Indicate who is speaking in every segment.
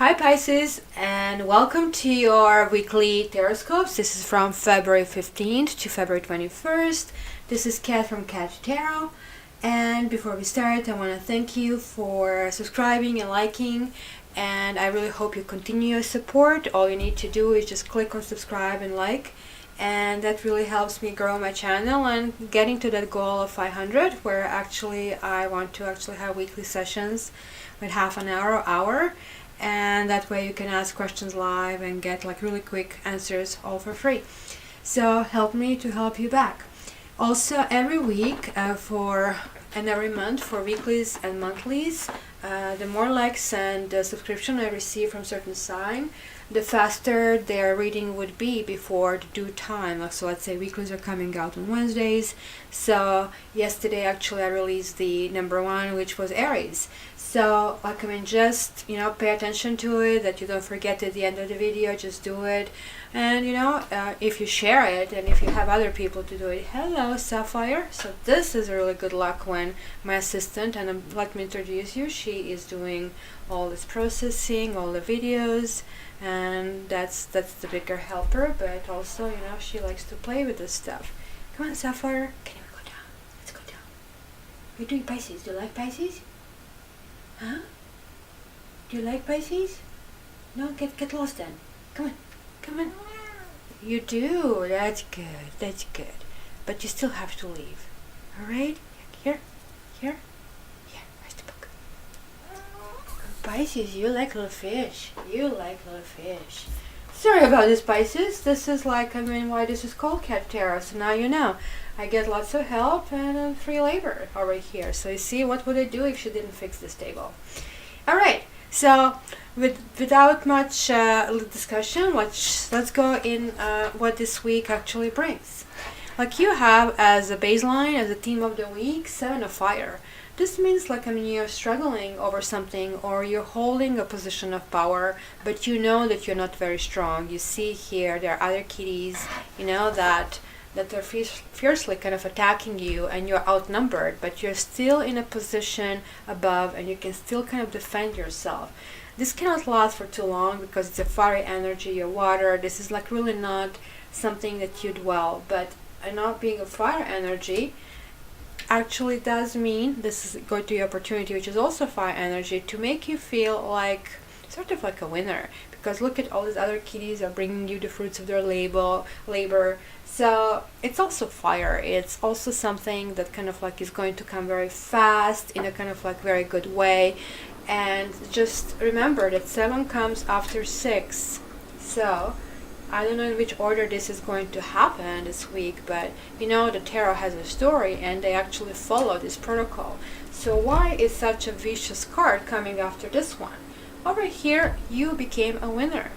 Speaker 1: Hi Pisces, and welcome to your weekly Taroscopes. This is from February 15th to February 21st. This is Kat from Kat Tarot. And before we start, I want to thank you for subscribing and liking. And I really hope you continue your support. All you need to do is just click on subscribe and like. And that really helps me grow my channel and getting to that goal of 500, where I want to have weekly sessions with half an hour. And that way you can ask questions live and get like really quick answers all for free. So help me to help you back. Also every week and every month for weeklies and monthlies, the more likes and subscription I receive from certain sign, the faster their reading would be before the due time. So let's say weeklies are coming out on Wednesdays. So yesterday actually I released the number one, which was Aries. So just pay attention to it, that you don't forget at the end of the video, just do it. And if you share it and if you have other people to do it. Hello Sapphire. So this is really good luck when my assistant, and let me introduce you, she is doing all this processing, all the videos, and that's the bigger helper, but also she likes to play with this stuff. Come on Sapphire, can you go down? Let's go down. You're doing Pisces. Do you like Pisces? Huh? Do you like Pisces? No, get lost then. Come on. You do. That's good. But you still have to leave. Alright? Here. Where's the book? Pisces, you like little fish. Sorry about this, Pisces. This is why this is called Cat Tarot. So now you know. I get lots of help and free labor over here. So you see, what would I do if she didn't fix this table? Alright, so without much discussion, let's go in what this week actually brings. Like you have as a baseline, as a theme of the week, 7 of Fire. This means you're struggling over something, or you're holding a position of power, but you know that you're not very strong. You see here there are other kitties, that they're fiercely kind of attacking you, and you're outnumbered, but you're still in a position above and you can still kind of defend yourself. This cannot last for too long because it's a fiery energy, your water. This is really not something that you dwell, but not being a fire energy actually does mean this is going to be opportunity, which is also fire energy, to make you feel sort of like a winner, because look at all these other kitties are bringing you the fruits of their labor. So it's also fire. It's also something that is going to come very fast in a very good way. And just remember that 7 comes after 6. So I don't know in which order this is going to happen this week, but the tarot has a story and they actually follow this protocol. So why is such a vicious card coming after this one? Over here, you became a winner.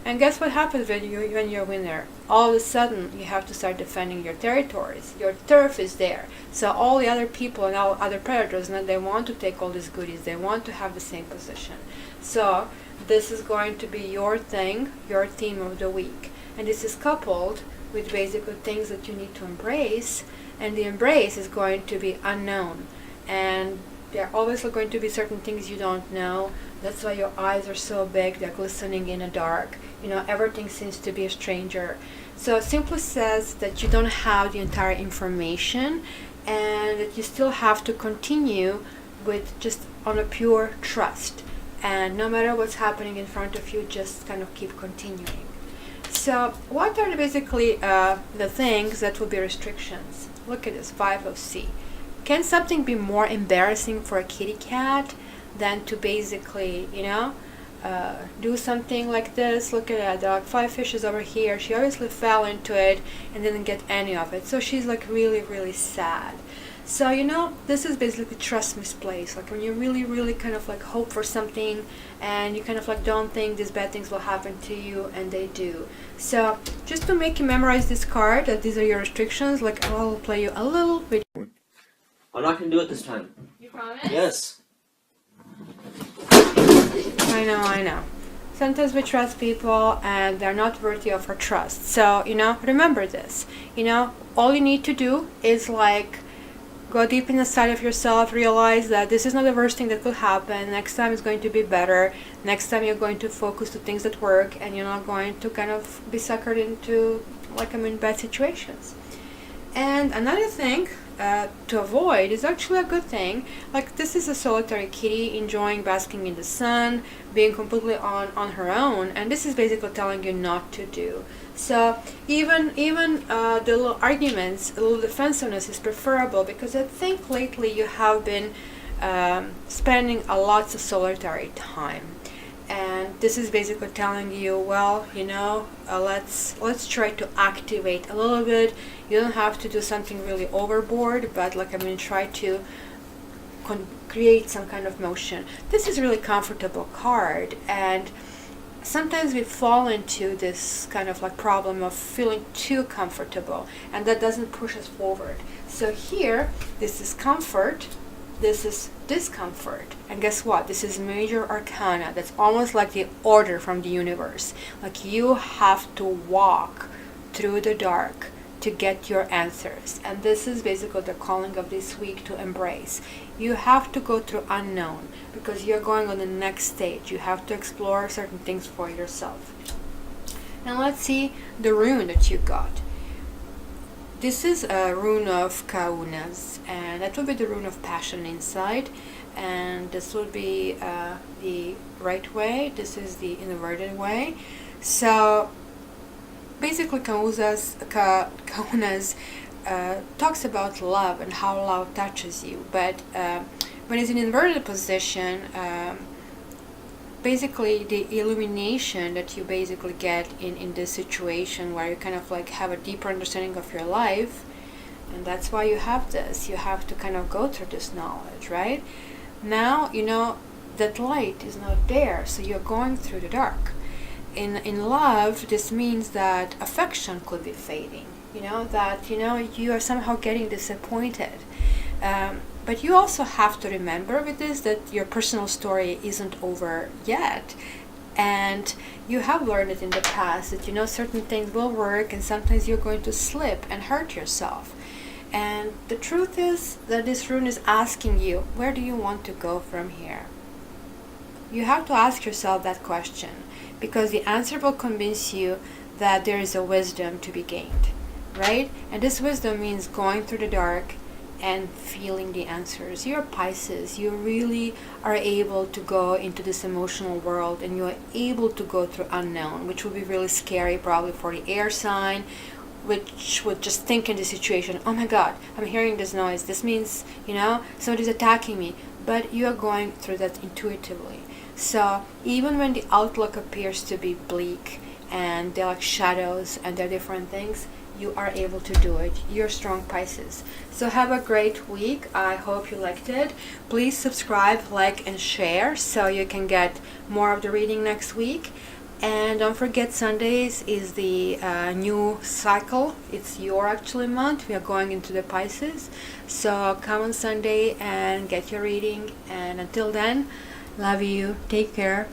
Speaker 1: And guess what happens when you're a winner? All of a sudden, you have to start defending your territories. Your turf is there. So all the other people and all other predators, they want to take all these goodies. They want to have the same position. So this is going to be your thing, your theme of the week. And this is coupled with basically things that you need to embrace. And the embrace is going to be unknown. And there are always going to be certain things you don't know. That's why your eyes are so big, they're glistening in the dark. Everything seems to be a stranger. So it simply says that you don't have the entire information and that you still have to continue with just on a pure trust. And no matter what's happening in front of you, just kind of keep continuing. So what are basically the things that will be restrictions? Look at this, 5 of C. Can something be more embarrassing for a kitty cat than to basically, do something like this? Look at that, there are 5 fishes over here. She obviously fell into it and didn't get any of it. So she's really, really sad. So, this is basically trust misplaced. When you really, really hope for something and you don't think these bad things will happen to you, and they do. So, just to make you memorize this card, that these are your restrictions, I'll play you a little video.
Speaker 2: I'm not going to do it this time.
Speaker 1: You promise?
Speaker 2: Yes.
Speaker 1: I know. Sometimes we trust people and they're not worthy of our trust. So, remember this. All you need to do is Go deep inside of yourself, realize that this is not the worst thing that could happen. Next time is going to be better. Next time you're going to focus to things that work, and you're not going to kind of be suckered into bad situations. And another thing to avoid is actually a good thing. Like, this is a solitary kitty enjoying basking in the sun, being completely on her own, and this is basically telling you not to do. So even the little arguments, a little defensiveness is preferable, because I think lately you have been spending a lots of solitary time. And this is basically telling you, well, let's try to activate a little bit. You don't have to do something really overboard, but try to create some kind of motion. This is really comfortable card, and sometimes we fall into this kind of problem of feeling too comfortable, and that doesn't push us forward. So here, this is comfort, this is discomfort, and guess what? This is major arcana. That's almost like the order from the universe. Like, you have to walk through the dark to get your answers, and this is basically the calling of this week to embrace. You have to go through unknown, because you're going on the next stage. You have to explore certain things for yourself. Now let's see the rune that you got. This is a rune of Kaunas, and that will be the rune of passion inside, and this will be the right way. This is the inverted way. So basically, Kaunas talks about love and how love touches you, but when it's in inverted position, basically the illumination that you basically get in this situation, where you kind of have a deeper understanding of your life, and that's why you have this. You have to kind of go through this knowledge, right? Now that light is not there, so you're going through the dark. In love, this means that affection could be fading, that you are somehow getting disappointed, but you also have to remember with this that your personal story isn't over yet, and you have learned it in the past that certain things will work, and sometimes you're going to slip and hurt yourself. And the truth is that this rune is asking you, where do you want to go from here? You have to ask yourself that question, because the answer will convince you that there is a wisdom to be gained, right? And this wisdom means going through the dark and feeling the answers. You're Pisces. You really are able to go into this emotional world, and you're able to go through unknown, which would be really scary probably for the air sign, which would just think in the situation, oh my God, I'm hearing this noise. This means, somebody's attacking me. But you are going through that intuitively. So even when the outlook appears to be bleak, and they're like shadows, and they're different things, you are able to do it. You're strong, Pisces. So have a great week. I hope you liked it. Please subscribe, like, and share so you can get more of the reading next week. And don't forget, Sundays is the new cycle. It's your month. We are going into the Pisces. So come on Sunday and get your reading. And until then, love you. Take care.